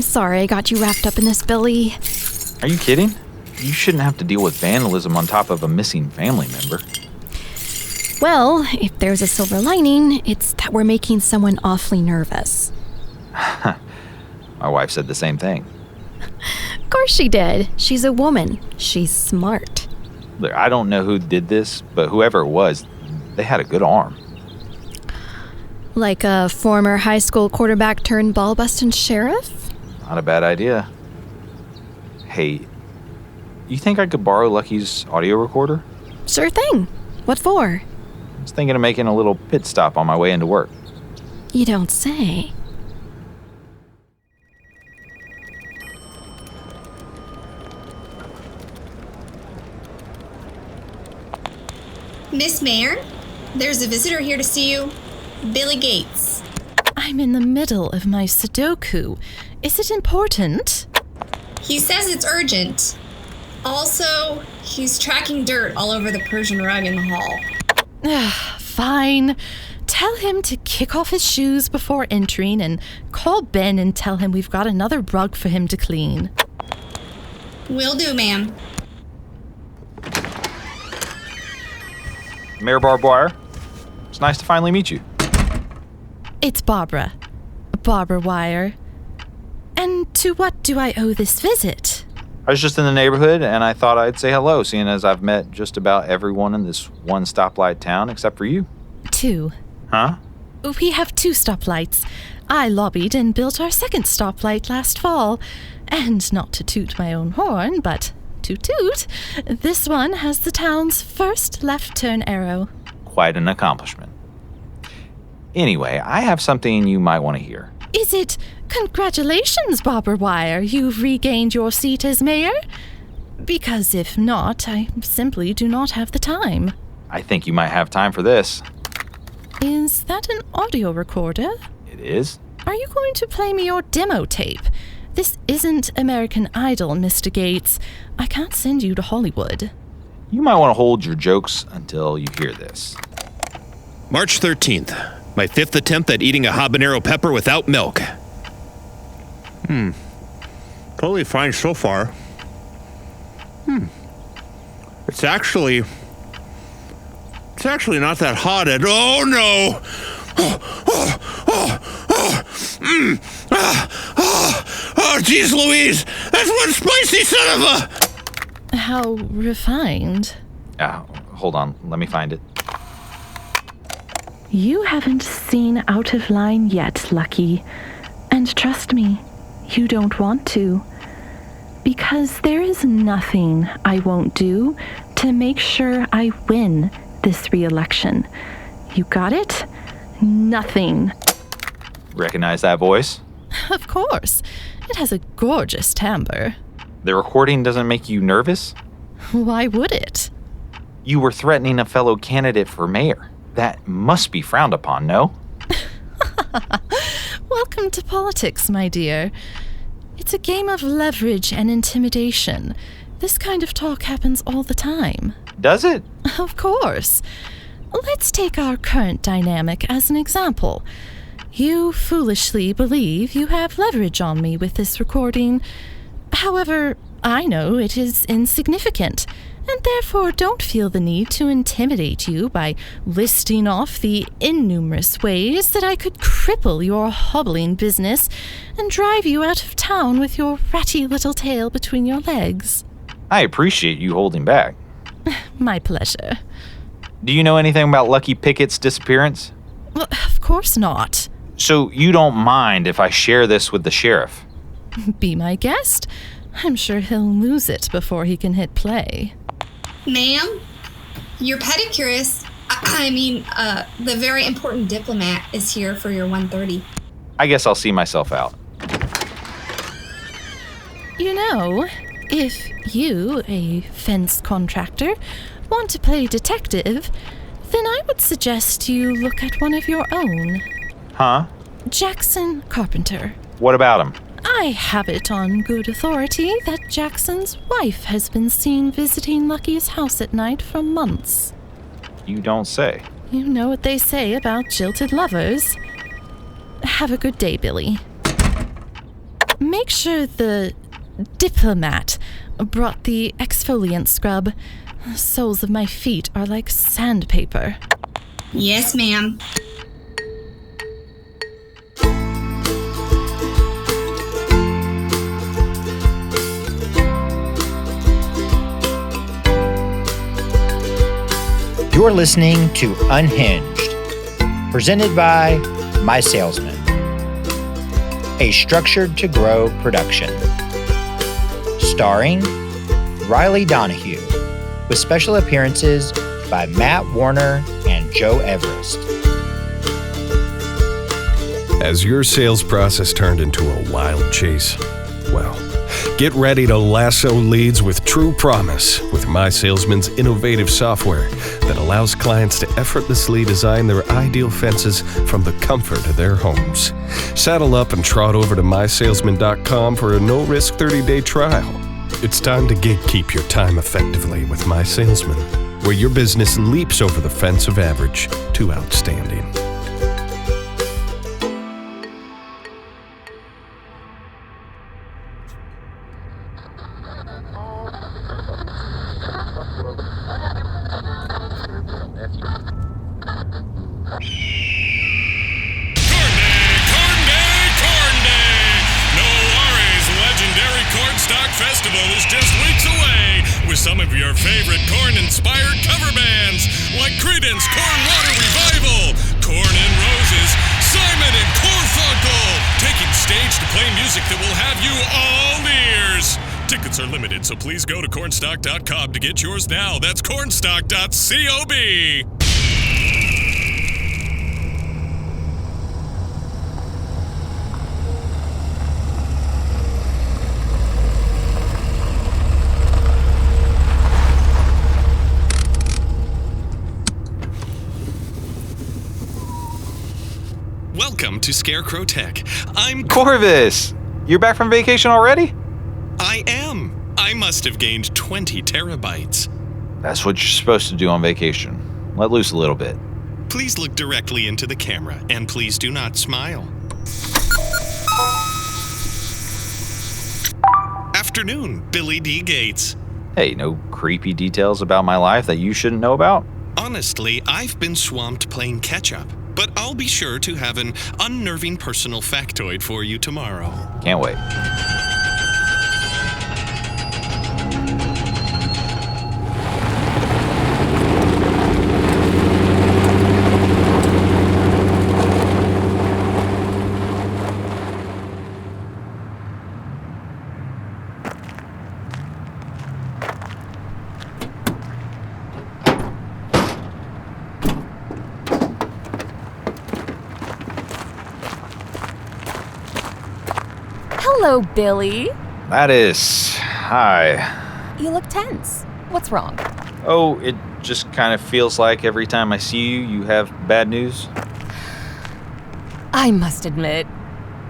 sorry I got you wrapped up in this, Billy. Are you kidding? You shouldn't have to deal with vandalism on top of a missing family member. Well, if there's a silver lining, it's that we're making someone awfully nervous. My wife said the same thing. Of course she did. She's a woman. She's smart. Look, I don't know who did this, but whoever it was, they had a good arm. Like a former high school quarterback turned ball-busting sheriff? Not a bad idea. Hey, you think I could borrow Lucky's audio recorder? Sure thing. What for? I was thinking of making a little pit stop on my way into work. You don't say. Miss Mayer, there's a visitor here to see you. Billy Gates. I'm in the middle of my Sudoku. Is it important? He says it's urgent. Also, he's tracking dirt all over the Persian rug in the hall. Fine. Tell him to kick off his shoes before entering and call Ben and tell him we've got another rug for him to clean. Will do, ma'am. Mayor Barbwire, it's nice to finally meet you. It's Barbara. Barbara Wire. And to what do I owe this visit? I was just in the neighborhood, and I thought I'd say hello, seeing as I've met just about everyone in this one stoplight town except for you. 2. Huh? We have 2 stoplights. I lobbied and built our second stoplight last fall. And not to toot my own horn, but toot toot, this one has the town's first left turn arrow. Quite an accomplishment. Anyway, I have something you might want to hear. Is it congratulations, Barbara Wire? You've regained your seat as mayor? Because if not, I simply do not have the time. I think you might have time for this. Is that an audio recorder? It is? Are you going to play me your demo tape? This isn't American Idol, Mr. Gates. I can't send you to Hollywood. You might want to hold your jokes until you hear this. March 13th. My 5th attempt at eating a habanero pepper without milk. Totally fine so far. It's actually not that hot at all. Oh, no! Oh, geez Louise! That's one spicy son of a... How refined. Hold on, let me find it. You haven't seen Out of Line yet, Lucky. And trust me, you don't want to. Because there is nothing I won't do to make sure I win this re-election. You got it? Nothing. Recognize that voice? Of course. It has a gorgeous timbre. The recording doesn't make you nervous? Why would it? You were threatening a fellow candidate for mayor. That must be frowned upon, no? Welcome to politics, my dear. It's a game of leverage and intimidation. This kind of talk happens all the time. Does it? Of course. Let's take our current dynamic as an example. You foolishly believe you have leverage on me with this recording. However, I know it is insignificant, and therefore don't feel the need to intimidate you by listing off the innumerous ways that I could cripple your hobbling business and drive you out of town with your ratty little tail between your legs. I appreciate you holding back. My pleasure. Do you know anything about Lucky Pickett's disappearance? Well, of course not. So you don't mind if I share this with the sheriff? Be my guest. I'm sure he'll lose it before he can hit play. Ma'am, your pedicurist, the very important diplomat is here for your 1:30. I guess I'll see myself out. You know, if you, a fence contractor, want to play detective, then I would suggest you look at one of your own. Huh? Jackson Carpenter. What about him? I have it on good authority that Jackson's wife has been seen visiting Lucky's house at night for months. You don't say. You know what they say about jilted lovers. Have a good day, Billy. make sure the diplomat brought the exfoliant scrub. The soles of my feet are like sandpaper. Yes, ma'am. You're listening to Unhinged, presented by mySalesman, a Structured to Grow production. Starring Riley Donahue, with special appearances by Matt Warner and Joe Everest. Has your sales process turned into a wild chase? Well, get ready to lasso leads with true promise with mySalesman's innovative software that allows clients to effortlessly design their ideal fences from the comfort of their homes. Saddle up and trot over to mysalesman.com for a no-risk 30-day trial. It's time to gatekeep your time effectively with mySalesman, where your business leaps over the fence of average to outstanding. Festival is just weeks away with some of your favorite Korn-inspired cover bands like Creedence, Korn Water Revival, Korn and Roses, Simon and Garfunkel, taking stage to play music that will have you all ears. Tickets are limited, so please go to cornstock.com to get yours now. That's cornstock.cob. Welcome to Scarecrow Tech. I'm Corvus! You're back from vacation already? I am. I must have gained 20 terabytes. That's what you're supposed to do on vacation. Let loose a little bit. Please look directly into the camera, and please do not smile. Afternoon, Billy D. Gates. Hey, no creepy details about my life that you shouldn't know about? Honestly, I've been swamped playing catch-up, but I'll be sure to have an unnerving personal factoid for you tomorrow. Can't wait. Hello, Billy. Gladys, hi. You look tense. What's wrong? Oh, it just kind of feels like every time I see you, you have bad news. I must admit,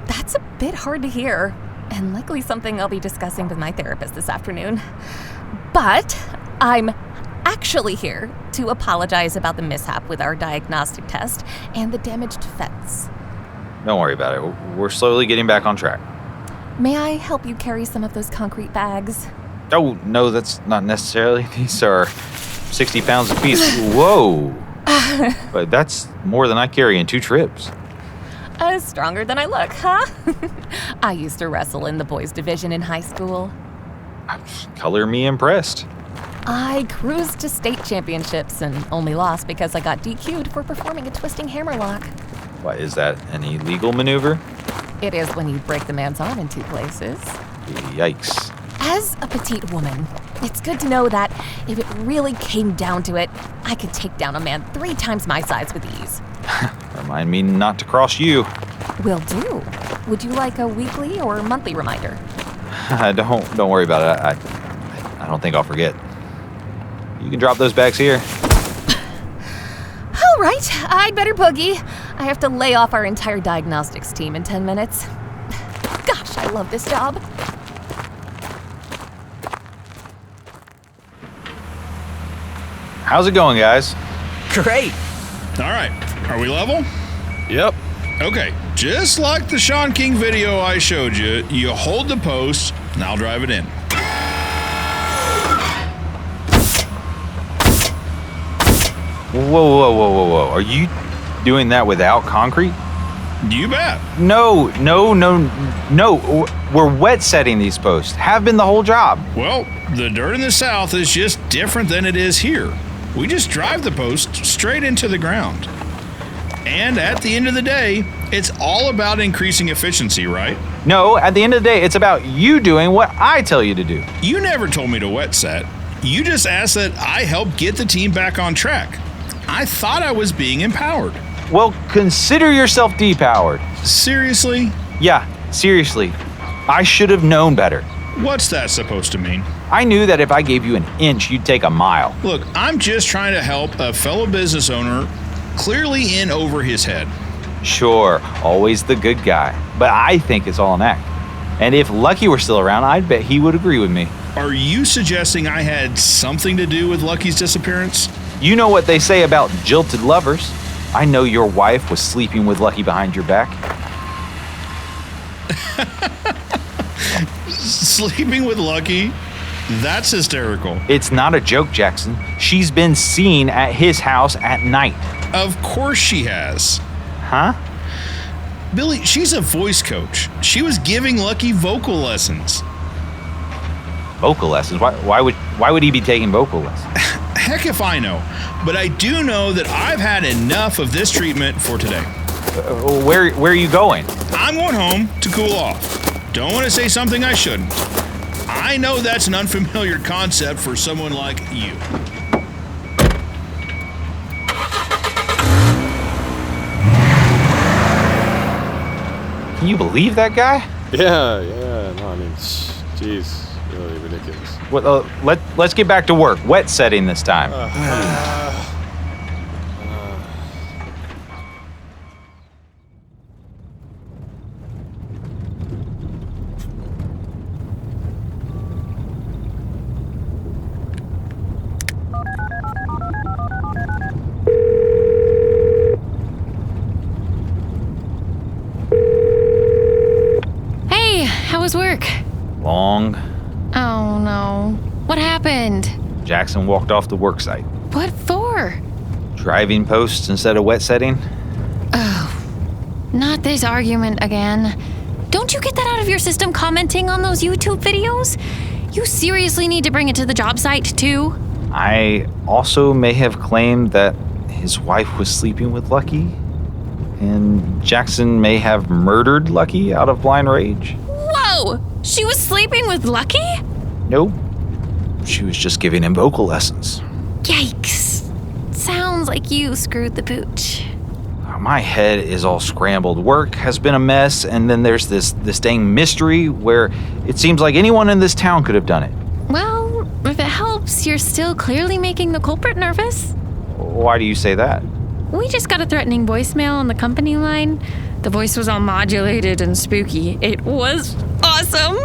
that's a bit hard to hear, and likely something I'll be discussing with my therapist this afternoon. But I'm actually here to apologize about the mishap with our diagnostic test and the damaged fence. Don't worry about it. We're slowly getting back on track. May I help you carry some of those concrete bags? Oh, no, that's not necessarily. These are 60 pounds apiece. Whoa. But that's more than I carry in 2 trips. Stronger than I look, huh? I used to wrestle in the boys' division in high school. Color me impressed. I cruised to state championships and only lost because I got DQ'd for performing a twisting hammerlock. Why, is that an illegal maneuver? It is when you break the man's arm in 2 places. Yikes. As a petite woman, it's good to know that if it really came down to it, I could take down a man 3 times my size with ease. Remind me not to cross you. Will do. Would you like a weekly or monthly reminder? Don't worry about it. I don't think I'll forget. You can drop those bags here. All right, I'd better boogie. I have to lay off our entire diagnostics team in 10 minutes. Gosh, I love this job. How's it going, guys? Great. All right. Are we level? Yep. Okay, just like the Sean King video I showed you, you hold the post, and I'll drive it in. Whoa. Are you doing that without concrete? You bet. No. We're wet setting these posts. Have been the whole job. Well, the dirt in the South is just different than it is here. We just drive the post straight into the ground. And at the end of the day, it's all about increasing efficiency, right? No, at the end of the day, it's about you doing what I tell you to do. You never told me to wet set. You just asked that I help get the team back on track. I thought I was being empowered. Well, consider yourself depowered. Seriously? Yeah, seriously. I should have known better. What's that supposed to mean? I knew that if I gave you an inch, you'd take a mile. Look, I'm just trying to help a fellow business owner clearly in over his head. Sure, always the good guy. But I think it's all an act. And if Lucky were still around, I'd bet he would agree with me. Are you suggesting I had something to do with Lucky's disappearance? You know what they say about jilted lovers. I know your wife was sleeping with Lucky behind your back. Sleeping with Lucky? That's hysterical. It's not a joke, Jackson. She's been seen at his house at night. Of course she has. Huh? Billy, she's a voice coach. She was giving Lucky vocal lessons. Vocal lessons? Why would he be taking vocal lessons? Heck if I know. But I do know that I've had enough of this treatment for today. Where are you going? I'm going home to cool off. Don't want to say something I shouldn't. I know that's an unfamiliar concept for someone like you. Can you believe that guy? Yeah, no, I mean, jeez, really ridiculous. Well, let's get back to work. Wet setting this time. Hey, how was work? Long. Oh no. What happened? Jackson walked off the work site. What for? Driving posts instead of wet setting? Not this argument again. Don't you get that out of your system commenting on those YouTube videos? You seriously need to bring it to the job site too? I also may have claimed that his wife was sleeping with Lucky, and Jackson may have murdered Lucky out of blind rage. Whoa! She was sleeping with Lucky? Nope. She was just giving him vocal lessons. Yikes. Sounds like you screwed the pooch. My head is all scrambled. Work has been a mess, and then there's this dang mystery where it seems like anyone in this town could have done it. Well, if it helps, you're still clearly making the culprit nervous. Why do you say that? We just got a threatening voicemail on the company line. The voice was all modulated and spooky. It was awesome.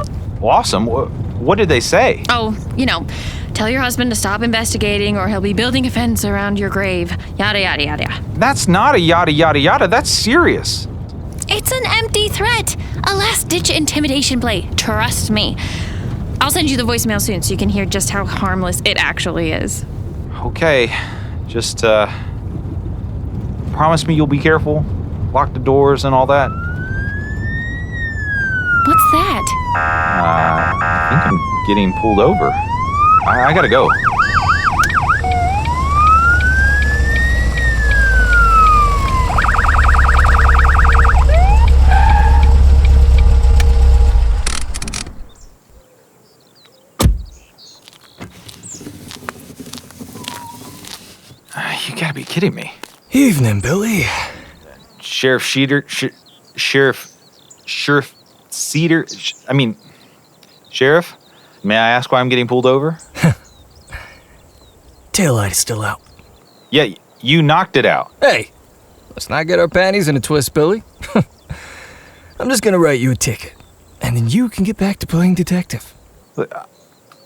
Awesome? What did they say? Oh, tell your husband to stop investigating or he'll be building a fence around your grave. Yada, yada, yada. That's not a yada, yada, yada. That's serious. It's an empty threat. A last-ditch intimidation play. Trust me. I'll send you the voicemail soon so you can hear just how harmless it actually is. Okay. Just, promise me you'll be careful. Lock the doors and all that. What's that? I think I'm getting pulled over. I gotta go. You gotta be kidding me. Evening, Billy. Sheriff Cedar. Sheriff, may I ask why I'm getting pulled over? Taillight is still out. Yeah, you knocked it out. Hey, let's not get our panties in a twist, Billy. I'm just gonna write you a ticket, and then you can get back to playing detective.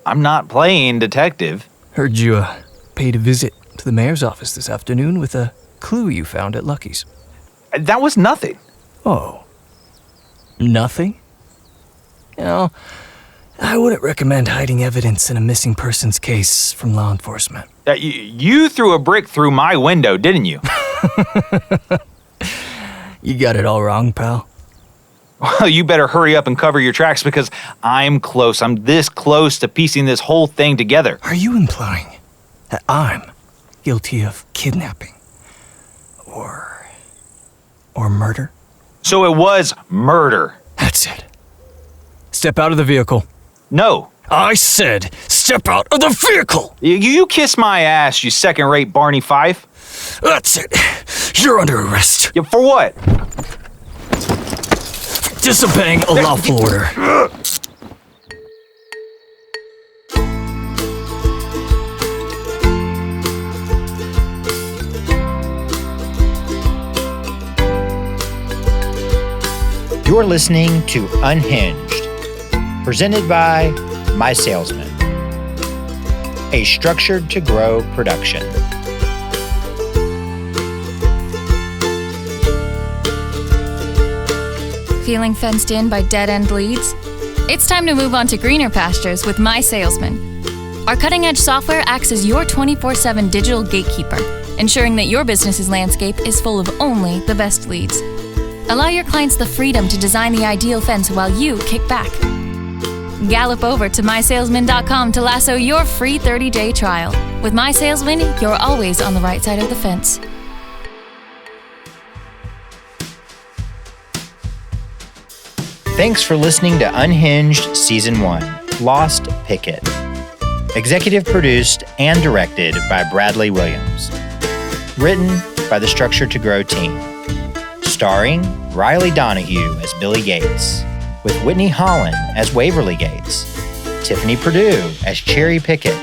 I'm not playing detective. Heard you paid a visit to the mayor's office this afternoon with a clue you found at Lucky's. That was nothing. Oh. Nothing? You know, I wouldn't recommend hiding evidence in a missing persons case from law enforcement. You threw a brick through my window, didn't you? You got it all wrong, pal. Well, you better hurry up and cover your tracks because I'm close. I'm this close to piecing this whole thing together. Are you implying that I'm guilty of kidnapping? Or murder? So it was murder. That's it. Step out of the vehicle. No. I said, step out of the vehicle! You kiss my ass, you second-rate Barney Fife. That's it. You're under arrest. Yeah, for what? Disobeying a lawful order. You're listening to Unhinged, presented by mySalesman, a Structured to Grow production. Feeling fenced in by dead-end leads? It's time to move on to greener pastures with mySalesman. Our cutting-edge software acts as your 24/7 digital gatekeeper, ensuring that your business's landscape is full of only the best leads. Allow your clients the freedom to design the ideal fence while you kick back. Gallop over to mysalesman.com to lasso your free 30-day trial. With mySalesman, you're always on the right side of the fence. Thanks for listening to Unhinged Season 1, Lost Picket. Executive produced and directed by Bradley Williams. Written by the Structure to Grow team. Starring Riley Donahue as Billy Gates, with Whitney Holland as Waverly Gates, Tiffany Perdue as Cherry Pickett,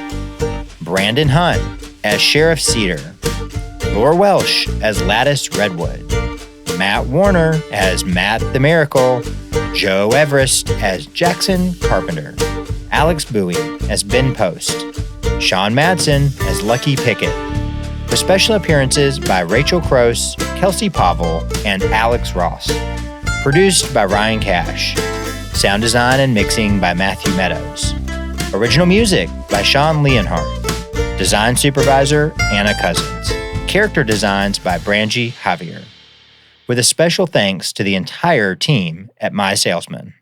Brandon Hunt as Sheriff Cedar, Laura Welsh as Lattice Redwood, Matt Warner as Matt the Miracle, Joe Everest as Jackson Carpenter, Alex Bowie as Ben Post, Sean Madsen as Lucky Pickett, with special appearances by Rachel Croce, Kelsey Pavel, and Alex Ross. Produced by Ryan Cash. Sound design and mixing by Matthew Meadows. Original music by Sean Leonhardt. Design supervisor, Anna Cousins. Character designs by Brangie Javier. With a special thanks to the entire team at mySalesman.